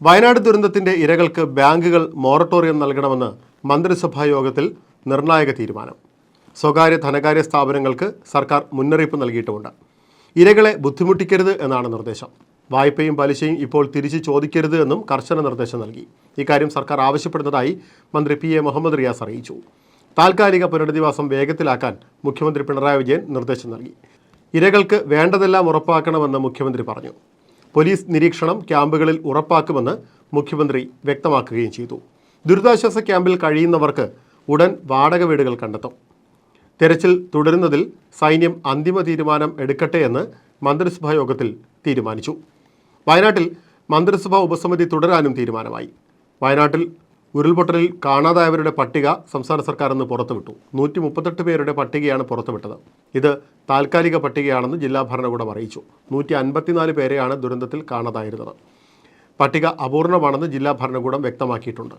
വയനാട് ദുരന്തത്തിന്റെ ഇരകൾക്ക് ബാങ്കുകൾ മൊറട്ടോറിയം നൽകണമെന്ന് മന്ത്രിസഭാ യോഗത്തിൽ നിർണായക തീരുമാനം. സ്വകാര്യ ധനകാര്യ സ്ഥാപനങ്ങൾക്ക് സർക്കാർ മുന്നറിയിപ്പ് നൽകിയിട്ടുമുണ്ട്. ഇരകളെ ബുദ്ധിമുട്ടിക്കരുത് എന്നാണ് നിർദ്ദേശം. വായ്പയും പലിശയും ഇപ്പോൾ തിരിച്ചു ചോദിക്കരുത് എന്നും കർശന നിർദ്ദേശം നൽകി. ഇക്കാര്യം സർക്കാർ ആവശ്യപ്പെടുന്നതായി മന്ത്രി PA മുഹമ്മദ് റിയാസ് അറിയിച്ചു. താൽക്കാലിക പുനരധിവാസം വേഗത്തിലാക്കാൻ മുഖ്യമന്ത്രി പിണറായി വിജയൻ നിർദ്ദേശം നൽകി. ഇരകൾക്ക് വേണ്ടതെല്ലാം ഉറപ്പാക്കണമെന്ന് മുഖ്യമന്ത്രി പറഞ്ഞു. പോലീസ് നിരീക്ഷണം ക്യാമ്പുകളിൽ ഉറപ്പാക്കുമെന്ന് മുഖ്യമന്ത്രി വ്യക്തമാക്കുകയും ചെയ്തു. ദുരിതാശ്വാസ ക്യാമ്പിൽ കഴിയുന്നവർക്ക് ഉടൻ വാടക വീടുകൾ കണ്ടെത്തും. തെരച്ചിൽ തുടരുന്നതിൽ സൈന്യം അന്തിമ തീരുമാനം എടുക്കട്ടെ എന്ന് മന്ത്രിസഭാ യോഗത്തിൽ തീരുമാനിച്ചു. വയനാട്ടിൽ മന്ത്രിസഭാ ഉപസമിതി തുടരാനും തീരുമാനമായി. വയനാട്ടിൽ ഉരുൾപൊട്ടലിൽ കാണാതായവരുടെ പട്ടിക സംസ്ഥാന സർക്കാർ ഇന്ന് പുറത്തുവിട്ടു. 138 പേരുടെ പട്ടികയാണ് പുറത്തുവിട്ടത്. ഇത് താൽക്കാലിക പട്ടികയാണെന്ന് ജില്ലാ ഭരണകൂടം അറിയിച്ചു. 154 പേരെയാണ് ദുരന്തത്തിൽ കാണാതായിരുന്നത്. പട്ടിക അപൂർണമാണെന്ന് ജില്ലാ ഭരണകൂടം വ്യക്തമാക്കിയിട്ടുണ്ട്.